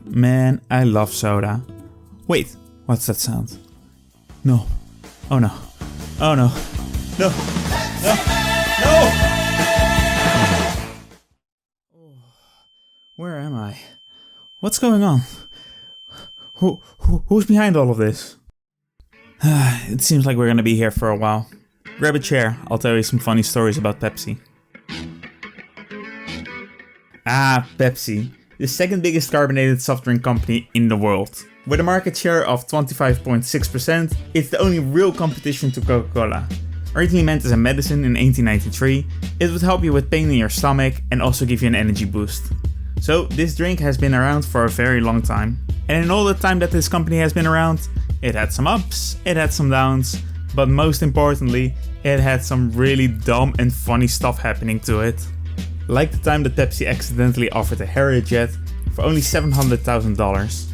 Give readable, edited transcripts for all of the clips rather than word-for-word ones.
Man, I love soda. Wait, what's that sound? No. Oh no. Oh no. No. No. No! Where am I? What's going on? Who's behind all of this? It seems like we're gonna be here for a while. Grab a chair, I'll tell you some funny stories about Pepsi. Pepsi, the second biggest carbonated soft drink company in the world. With a market share of 25.6%, it's the only real competition to Coca-Cola. Originally meant as a medicine in 1893, it would help you with pain in your stomach and also give you an energy boost. So this drink has been around for a very long time. And in all the time that this company has been around, it had some ups, it had some downs, but most importantly, it had some really dumb and funny stuff happening to it. Like the time that Pepsi accidentally offered a Harrier jet for only $700,000.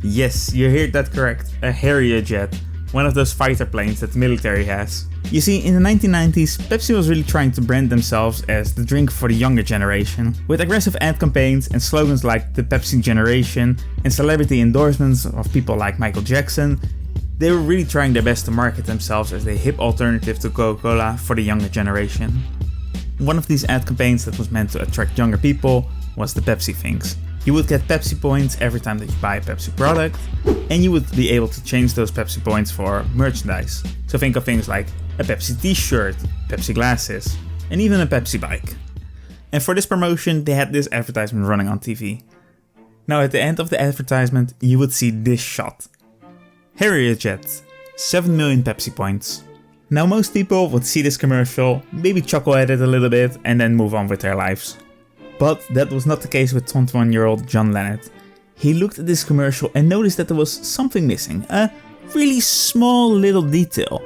Yes, you heard that correct, a Harrier jet, one of those fighter planes that the military has. You see, in the 1990s, Pepsi was really trying to brand themselves as the drink for the younger generation. With aggressive ad campaigns and slogans like the Pepsi generation and celebrity endorsements of people like Michael Jackson, they were really trying their best to market themselves as the hip alternative to Coca-Cola for the younger generation. One of these ad campaigns that was meant to attract younger people was the Pepsi things. You would get Pepsi points every time that you buy a Pepsi product, and you would be able to change those Pepsi points for merchandise. So think of things like a Pepsi t-shirt, Pepsi glasses, and even a Pepsi bike. And for this promotion, they had this advertisement running on TV. Now at the end of the advertisement, you would see this shot. Harrier jet, 7 million Pepsi points. Now most people would see this commercial, maybe chuckle at it a little bit and then move on with their lives. But that was not the case with 21-year-old John Lennon. He looked at this commercial and noticed that there was something missing, a really small little detail.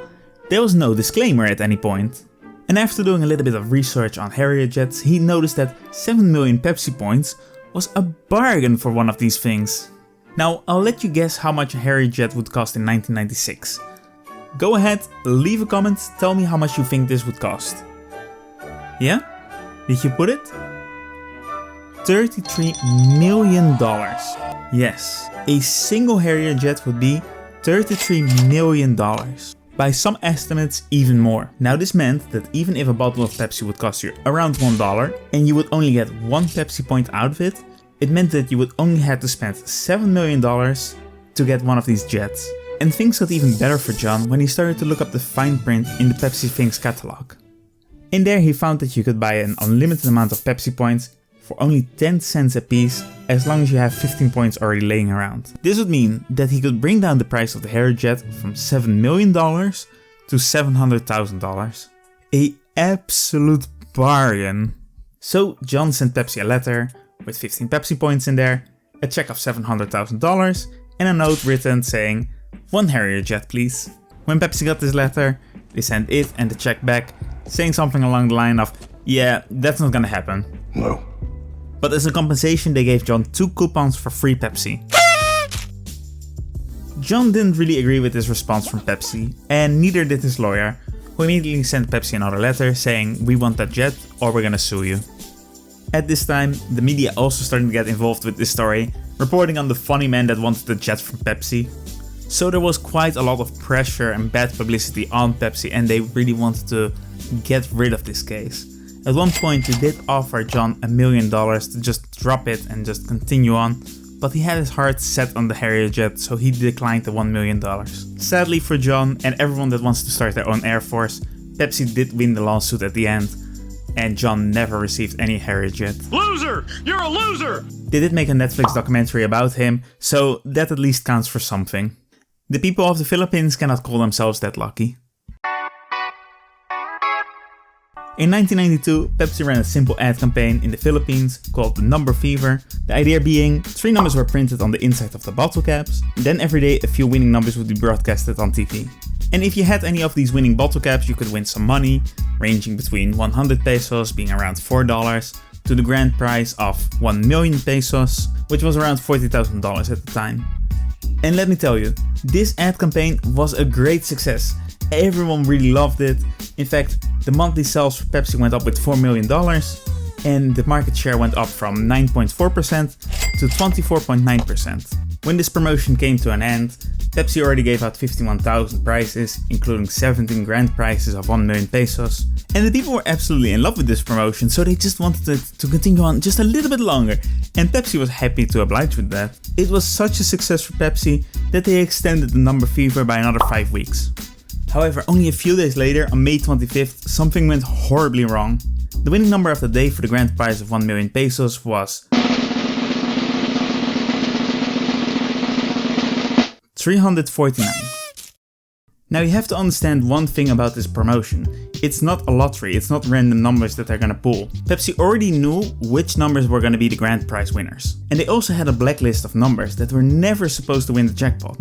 There was no disclaimer at any point. And after doing a little bit of research on Harrier jets, he noticed that 7 million Pepsi points was a bargain for one of these things. Now I'll let you guess how much a Harrier jet would cost in 1996. Go ahead, leave a comment, tell me how much you think this would cost. Yeah? Did you put it? $33 million. Yes, a single Harrier jet would be $33 million. By some estimates, even more. Now this meant that even if a bottle of Pepsi would cost you around $1 and you would only get one Pepsi point out of it, it meant that you would only have to spend $7 million to get one of these jets. And things got even better for John when he started to look up the fine print in the Pepsi Things catalog. In there he found that you could buy an unlimited amount of Pepsi points for only 10 cents a piece as long as you have 15 points already laying around. This would mean that he could bring down the price of the Harrier jet from $7 million to $700,000. A absolute bargain. So John sent Pepsi a letter with 15 Pepsi points in there, a check of $700,000 and a note written saying, "One Harrier jet please." When Pepsi got this letter, they sent it and the check back, saying something along the line of, "Yeah, that's not gonna happen." No. But as a compensation, they gave John 2 coupons for free Pepsi. John didn't really agree with this response from Pepsi, and neither did his lawyer, who immediately sent Pepsi another letter saying, "We want that jet or we're gonna sue you." At this time, the media also started to get involved with this story, reporting on the funny man that wanted the jet from Pepsi. So there was quite a lot of pressure and bad publicity on Pepsi, and they really wanted to get rid of this case. At one point they did offer John $1 million to just drop it and just continue on, but he had his heart set on the Harrier jet, so he declined the $1 million. Sadly for John and everyone that wants to start their own Air Force, Pepsi did win the lawsuit at the end, and John never received any Harrier jet. Loser! You're a loser! They did make a Netflix documentary about him, so that at least counts for something. The people of the Philippines cannot call themselves that lucky. In 1992, Pepsi ran a simple ad campaign in the Philippines called the Number Fever, the idea being 3 numbers were printed on the inside of the bottle caps, then every day a few winning numbers would be broadcasted on TV. And if you had any of these winning bottle caps, you could win some money, ranging between 100 pesos, being around $4, to the grand prize of 1 million pesos, which was around $40,000 at the time. And let me tell you, this ad campaign was a great success. Everyone really loved it. In fact, the monthly sales for Pepsi went up with $4 million, and the market share went up from 9.4% to 24.9%. When this promotion came to an end, Pepsi already gave out 51,000 prizes, including 17 grand prizes of 1 million pesos. And the people were absolutely in love with this promotion, so they just wanted it to continue on just a little bit longer. And Pepsi was happy to oblige with that. It was such a success for Pepsi that they extended the number fever by another 5 weeks. However, only a few days later, on May 25th, something went horribly wrong. The winning number of the day for the grand prize of 1 million pesos was 349. Now you have to understand one thing about this promotion. It's not a lottery, it's not random numbers that they're gonna pull. Pepsi already knew which numbers were gonna be the grand prize winners. And they also had a blacklist of numbers that were never supposed to win the jackpot.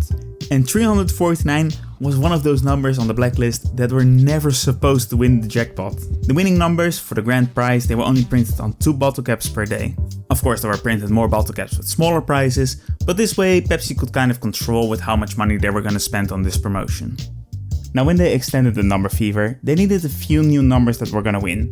And 349 was one of those numbers on the blacklist that were never supposed to win the jackpot. The winning numbers for the grand prize, they were only printed on 2 bottle caps per day. Of course, there were printed more bottle caps with smaller prizes, but this way Pepsi could kind of control with how much money they were gonna spend on this promotion. Now when they extended the number fever, they needed a few new numbers that were gonna win.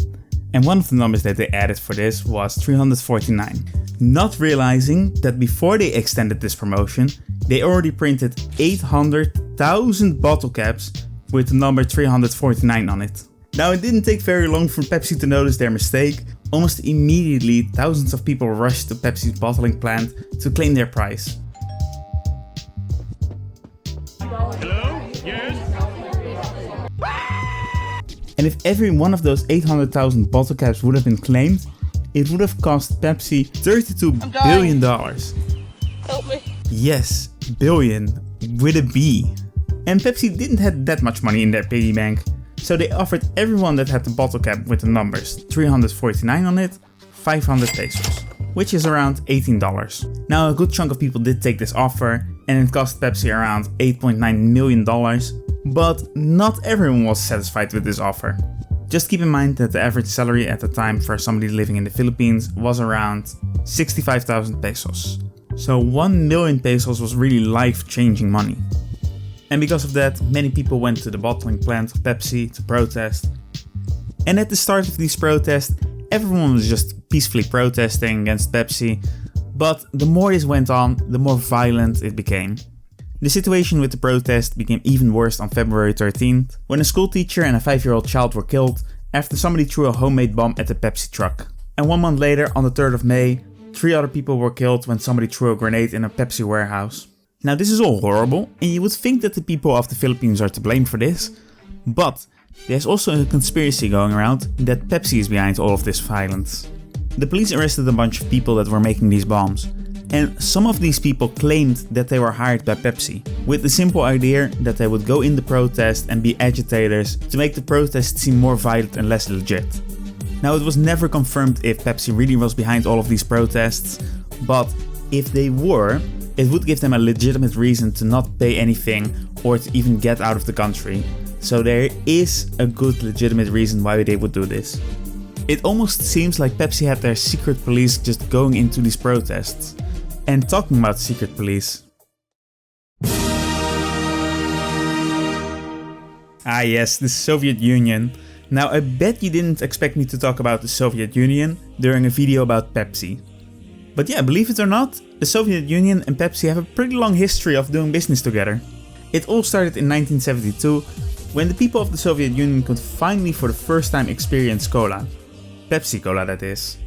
And one of the numbers that they added for this was 349. Not realizing that before they extended this promotion, they already printed 800,000 bottle caps with the number 349 on it. Now it didn't take very long for Pepsi to notice their mistake. Almost immediately, thousands of people rushed to Pepsi's bottling plant to claim their prize. Hello? Yes? And if every one of those 800,000 bottle caps would have been claimed, it would have cost Pepsi $32 billion. Help me. Yes, billion, with a B. And Pepsi didn't have that much money in their piggy bank, so they offered everyone that had the bottle cap with the numbers 349 on it, 500 pesos, which is around $18. Now a good chunk of people did take this offer, and it cost Pepsi around $8.9 million, but not everyone was satisfied with this offer. Just keep in mind that the average salary at the time for somebody living in the Philippines was around 65,000 pesos. So 1 million pesos was really life-changing money. And because of that, many people went to the bottling plant of Pepsi to protest. And at the start of these protests, everyone was just peacefully protesting against Pepsi, but the more this went on, the more violent it became. The situation with the protest became even worse on February 13th, when a school teacher and a 5-year-old child were killed after somebody threw a homemade bomb at the Pepsi truck. And 1 month later, on the 3rd of May, 3 other people were killed when somebody threw a grenade in a Pepsi warehouse. Now this is all horrible, and you would think that the people of the Philippines are to blame for this, but there's also a conspiracy going around that Pepsi is behind all of this violence. The police arrested a bunch of people that were making these bombs, and some of these people claimed that they were hired by Pepsi, with the simple idea that they would go in the protest and be agitators to make the protest seem more violent and less legit. Now it was never confirmed if Pepsi really was behind all of these protests, but if they were, it would give them a legitimate reason to not pay anything or to even get out of the country. So there is a good legitimate reason why they would do this. It almost seems like Pepsi had their secret police just going into these protests. And talking about secret police. Ah yes, the Soviet Union. Now I bet you didn't expect me to talk about the Soviet Union during a video about Pepsi. But yeah, believe it or not, the Soviet Union and Pepsi have a pretty long history of doing business together. It all started in 1972, when the people of the Soviet Union could finally for the first time experience cola. Pepsi Cola, that is.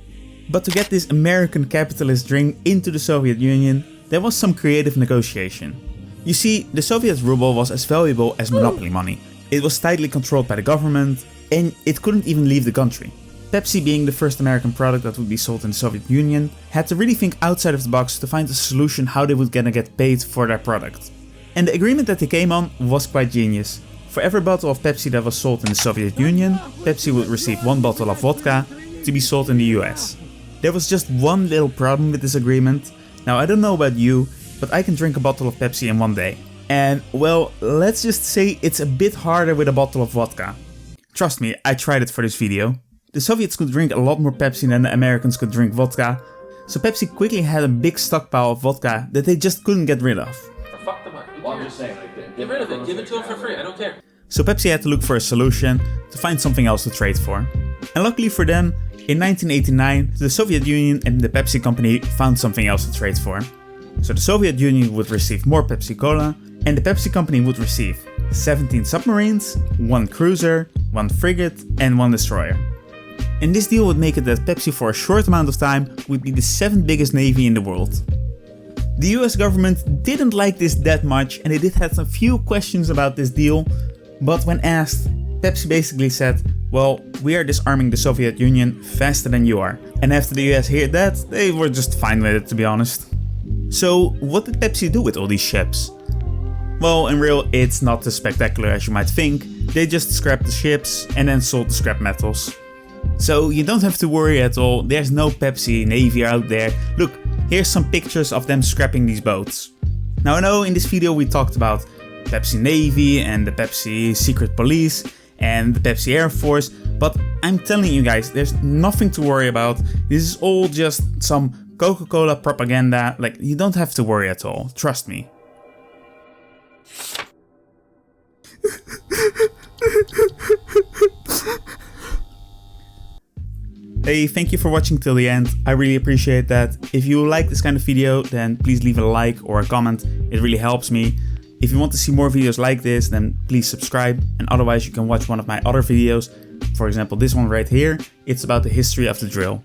But to get this American capitalist drink into the Soviet Union, there was some creative negotiation. You see, the Soviet ruble was as valuable as monopoly money. It was tightly controlled by the government, and it couldn't even leave the country. Pepsi, being the first American product that would be sold in the Soviet Union, had to really think outside of the box to find a solution how they would get paid for their product. And the agreement that they came on was quite genius. For every bottle of Pepsi that was sold in the Soviet Union, Pepsi would receive 1 bottle of vodka to be sold in the US. There was just one little problem with this agreement. Now I don't know about you, but I can drink a bottle of Pepsi in 1 day. And well, let's just say it's a bit harder with a bottle of vodka. Trust me, I tried it for this video. The Soviets could drink a lot more Pepsi than the Americans could drink vodka, so Pepsi quickly had a big stockpile of vodka that they just couldn't get rid of. Fuck them up. Well, I'm just saying, like, get rid of it. Give it to them for free. I don't care. So Pepsi had to look for a solution to find something else to trade for. And luckily for them, In 1989, the Soviet Union and the Pepsi company found something else to trade for. So the Soviet Union would receive more Pepsi Cola, and the Pepsi company would receive 17 submarines, 1 cruiser, 1 frigate, and 1 destroyer. And this deal would make it that Pepsi for a short amount of time would be the 7th biggest navy in the world. The US government didn't like this that much, and they did have a few questions about this deal, but when asked, Pepsi basically said, well, we are disarming the Soviet Union faster than you are. And after the US heard that, they were just fine with it, to be honest. So what did Pepsi do with all these ships? Well, in real, it's not as spectacular as you might think. They just scrapped the ships and then sold the scrap metals. So you don't have to worry at all, there's no Pepsi Navy out there. Look, here's some pictures of them scrapping these boats. Now I know in this video we talked about Pepsi Navy and the Pepsi Secret Police and the Pepsi Air Force, but I'm telling you guys, there's nothing to worry about. This is all just some Coca-Cola propaganda, like you don't have to worry at all, trust me. Hey, thank you for watching till the end, I really appreciate that. If you like this kind of video, then please leave a like or a comment, it really helps me. If you want to see more videos like this, then please subscribe, and otherwise you can watch one of my other videos. For example, this one right here, it's about the history of the drill.